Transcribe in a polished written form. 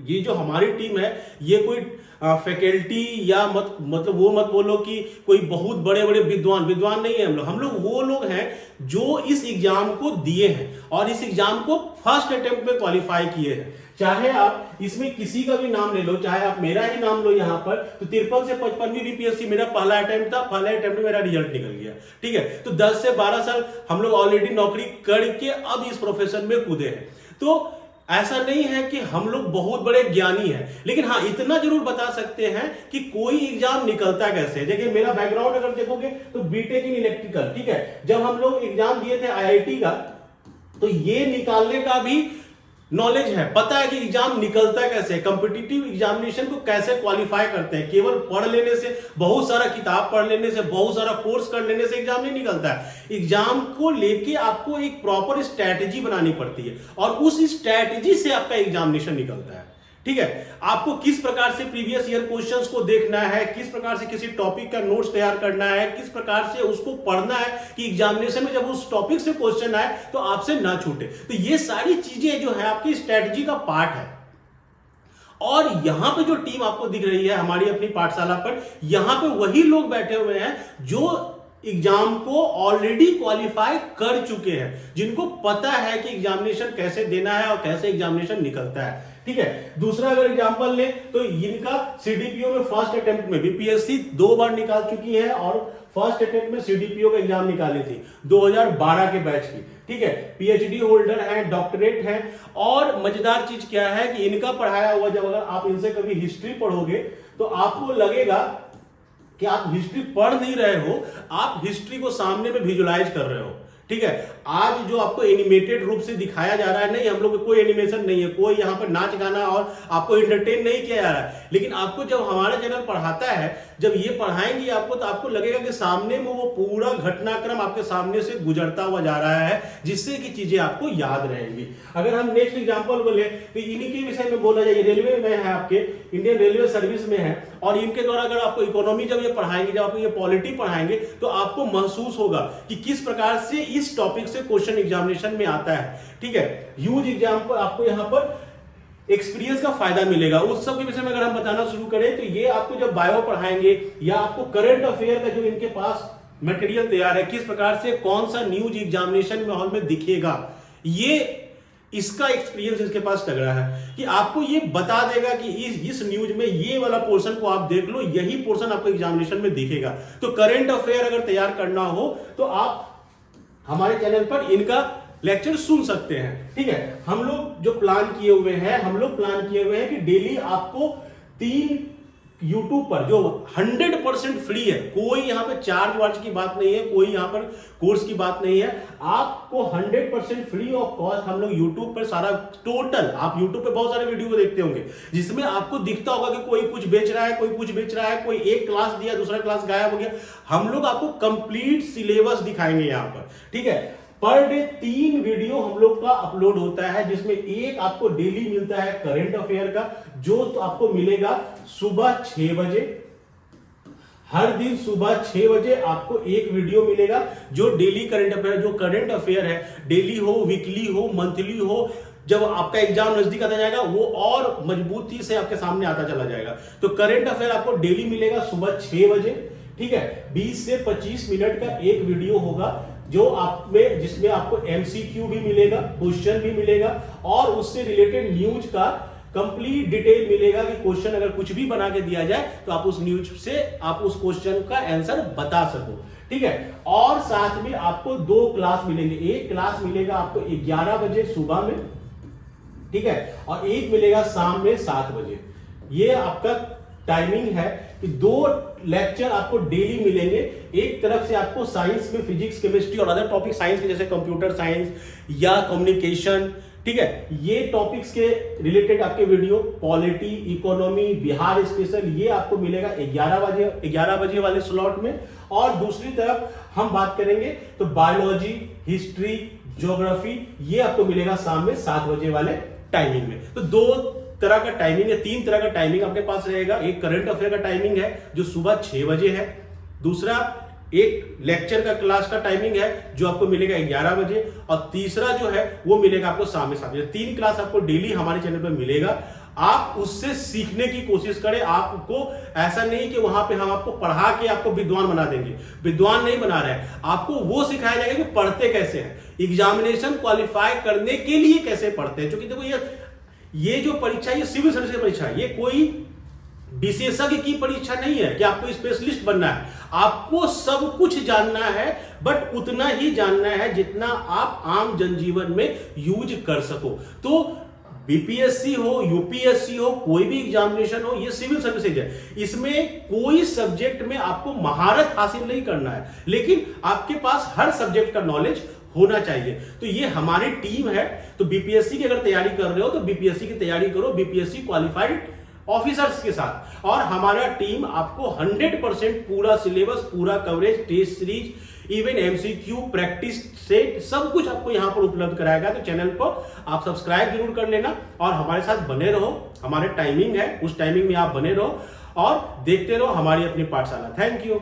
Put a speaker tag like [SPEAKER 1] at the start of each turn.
[SPEAKER 1] ये जो हमारी टीम है, ये कोई फैकल्टी या मतलब वो मत बोलो कि कोई बहुत बड़े बड़े विद्वान नहीं है। हम लोग वो लोग हैं जो इस एग्जाम को दिए हैं और इस एग्जाम को फर्स्ट अटेम्प्ट में क्वालिफाई किए हैं। चाहे आप इसमें किसी का भी नाम ले लो, चाहे आप मेरा ही नाम लो यहाँ पर, तो 53 से 55वीं बीपीएससी मेरा पहला अटेम्प्ट था, पहले अटेम्प्ट में मेरा रिजल्ट निकल गया। ठीक है, तो 10 से 12 साल हम लोग ऑलरेडी नौकरी करके अब इस प्रोफेशन में कूदे हैं। तो ऐसा नहीं है कि हम लोग बहुत बड़े ज्ञानी हैं, लेकिन हाँ इतना जरूर बता सकते हैं कि कोई एग्जाम निकलता कैसे है। देखिए मेरा बैकग्राउंड अगर देखोगे तो बीटेक इन इलेक्ट्रिकल, ठीक है, जब हम लोग एग्जाम दिए थे आईआईटी का, तो ये निकालने का भी नॉलेज है, पता है कि एग्जाम निकलता कैसे, कॉम्पिटिटिव एग्जामिनेशन को कैसे क्वालिफाई करते हैं। केवल पढ़ लेने से, बहुत सारा किताब पढ़ लेने से, बहुत सारा कोर्स कर लेने से एग्जाम नहीं निकलता है। एग्जाम को लेके आपको एक प्रॉपर स्ट्रैटेजी बनानी पड़ती है और उस स्ट्रैटेजी से आपका एग्जामिनेशन निकलता है। ठीक है, आपको किस प्रकार से प्रीवियस ईयर क्वेश्चंस को देखना है, किस प्रकार से किसी टॉपिक का नोट्स तैयार करना है, किस प्रकार से उसको पढ़ना है कि एग्जामिनेशन में जब उस टॉपिक से क्वेश्चन आए तो आपसे ना छूटे। तो ये सारी चीजें जो है आपकी स्ट्रैटेजी का पार्ट है। और यहां पे जो टीम आपको दिख रही है हमारी अपनी पाठशाला पर, यहां पे वही लोग बैठे हुए हैं जो एग्जाम को ऑलरेडी क्वालिफाई कर चुके हैं, जिनको पता है कि एग्जामिनेशन कैसे देना है और कैसे एग्जामिनेशन निकलता है। ठीक है, दूसरा अगर एग्जांपल ले तो इनका सीडीपीओ में फर्स्ट अटेम्प्ट में बीपीएससी 2 बार निकाल चुकी है और फर्स्ट अटेम्प्ट में सीडीपीओ का एग्जाम निकाली थी 2012 के बैच की। ठीक है, पीएचडी होल्डर है, डॉक्टरेट है। और मजेदार चीज क्या है कि इनका पढ़ाया हुआ, जब अगर आप इनसे कभी हिस्ट्री पढ़ोगे तो आपको लगेगा कि आप हिस्ट्री पढ़ नहीं रहे हो, आप हिस्ट्री को सामने में विजुलाइज कर रहे हो। ठीक है, आज जो आपको एनिमेटेड रूप से दिखाया जा रहा है, नहीं हम लोग कोई एनिमेशन नहीं है, कोई यहाँ पर नाच गाना और आपको एंटरटेन नहीं किया जा रहा है, लेकिन आपको जब हमारा चैनल पढ़ाता है, जब ये पढ़ाएंगे आपको, तो आपको लगेगा कि सामने में वो पूरा घटनाक्रम आपके सामने से गुजरता हुआ जा रहा है, जिससे कि चीजें आपको याद रहेंगी। अगर हम नेक्स्ट एग्जांपल बोले तो इन्हीं के विषय में बोला जाए, रेलवे में है, आपके इंडियन रेलवे सर्विस में है, और इनके द्वारा अगर आपको इकोनॉमी जब ये पढ़ाएंगे, जब आपको ये पॉलिटी पढ़ाएंगे, तो आपको महसूस होगा कि किस प्रकार से इस टॉपिक से क्वेश्चन एग्जामिनेशन में आता है। ठीक है, ह्यूज एग्जाम्पल आपको यहां पर एक्सपीरियंस का फायदा मिलेगा। उस सब के विषय में अगर हम बताना शुरू करें तो ये आपको जब बायो पढ़ाएंगे या आपको करंट अफेयर का जो इनके पास मटेरियल तैयार है, किस प्रकार से कौन सा न्यूज एग्जामिनेशन में हॉल में दिखेगा, ये इसका एक्सपीरियंस इसके पास लग रहा है कि आपको ये बता देगा कि इस न्यूज में ये वाला पोर्शन को आप देख लो, यही पोर्शन आपको एग्जामिनेशन में दिखेगा। तो करंट अफेयर अगर तैयार करना हो तो आप हमारे चैनल पर इनका लेक्चर सुन सकते हैं। ठीक है, हम लोग जो प्लान किए हुए हैं कि डेली आपको 3 यूट्यूब पर जो 100% फ्री है, कोई यहां पे चार्ज वार्ज की बात नहीं है, कोई यहां पर कोर्स की बात नहीं है, आपको 100% फ्री ऑफ कॉस्ट हम लोग यूट्यूब पर सारा टोटल, आप यूट्यूब पे बहुत सारे वीडियो देखते होंगे जिसमें आपको दिखता होगा कि कोई कुछ बेच रहा है, कोई कुछ बेच रहा है, कोई एक क्लास दिया दूसरा क्लास गायब हो गया। हम लोग आपको कंप्लीट सिलेबस दिखाएंगे यहां पर। ठीक है, पर डे 3 वीडियो हम लोग का अपलोड होता है, जिसमें एक आपको डेली मिलता है करंट अफेयर का, जो तो आपको मिलेगा सुबह 6 बजे। हर दिन सुबह 6 बजे आपको एक वीडियो मिलेगा जो डेली करंट अफेयर, जो करंट अफेयर है, डेली हो, वीकली हो, मंथली हो, जब आपका एग्जाम नजदीक आता जाएगा वो और मजबूती से आपके सामने आता चला जाएगा। तो करंट अफेयर आपको डेली मिलेगा सुबह 6 बजे। ठीक है, 20 से 25 मिनट का एक वीडियो होगा जो आप में, जिसमें आपको एमसीक्यू भी मिलेगा, क्वेश्चन भी मिलेगा और उससे रिलेटेड न्यूज का कंप्लीट डिटेल मिलेगा कि क्वेश्चन अगर कुछ भी बना के दिया जाए तो आप उस न्यूज से आप उस क्वेश्चन का आंसर बता सको। ठीक है, और साथ में आपको 2 क्लास मिलेंगे। एक क्लास मिलेगा आपको 11 बजे सुबह में, ठीक है, और एक मिलेगा शाम में 7 बजे। ये आपका टाइमिंग है कि 2 लेक्चर आपको डेली मिलेंगे। एक तरफ से आपको साइंस में फिजिक्स, केमिस्ट्री और अदर टॉपिक साइंस के, जैसे कंप्यूटर साइंस या कम्युनिकेशन, ठीक है, ये टॉपिक्स के रिलेटेड आपके video, polity, economy, Bihar special, ये आपको मिलेगा 11 बजे वाले स्लॉट में। और दूसरी तरफ हम बात करेंगे तो बायोलॉजी, हिस्ट्री, ज्योग्राफी, ये आपको मिलेगा शाम में 7 बजे वाले टाइमिंग में। तो 2 तरह का टाइमिंग है, 3 तरह का टाइमिंग आपके पास रहेगा। एक करंट अफेयर का टाइमिंग है जो सुबह 6 बजे है, दूसरा एक लेक्चर का क्लास का टाइमिंग है जो आपको मिलेगा 11 बजे, और तीसरा जो है वो मिलेगा आपको शाम में 7 बजे। 3 क्लास आपको डेली हमारे चैनल पर मिलेगा। आप उससे सीखने की कोशिश करें। आपको ऐसा नहीं कि वहां पे हम आपको पढ़ा के आपको विद्वान बना देंगे, विद्वान नहीं बना रहे हैं, आपको वो सिखाया जाएगा कि पढ़ते कैसे हैं, एग्जामिनेशन क्वालिफाई करने के लिए कैसे पढ़ते हैं। क्योंकि देखो ये जो परीक्षा, ये सिविल सर्विस की परीक्षा है, ये कोई विशेषज्ञ की परीक्षा नहीं है कि आपको स्पेशलिस्ट बनना है। आपको सब कुछ जानना है, बट उतना ही जानना है जितना आप आम जनजीवन में यूज कर सको। तो बीपीएससी हो, यूपीएससी हो, कोई भी एग्जामिनेशन हो, ये सिविल सर्विसेज है। इसमें कोई सब्जेक्ट में आपको महारत हासिल नहीं करना है, लेकिन आपके पास हर सब्जेक्ट का नॉलेज होना चाहिए। तो ये हमारी टीम है। तो बीपीएससी की अगर तैयारी कर रहे हो तो बीपीएससी की तैयारी करो बीपीएससी क्वालिफाइड ऑफिसर्स के साथ। और हमारा टीम आपको 100% पूरा सिलेबस, पूरा coverage, test series, even MCQ, practice set, सब कुछ आपको यहां पर उपलब्ध कराएगा। तो चैनल पर आप सब्सक्राइब जरूर कर लेना और हमारे साथ बने रहो। हमारे टाइमिंग है, उस टाइमिंग में आप बने रहो और देखते रहो हमारी अपनी पाठशाला। Thank you.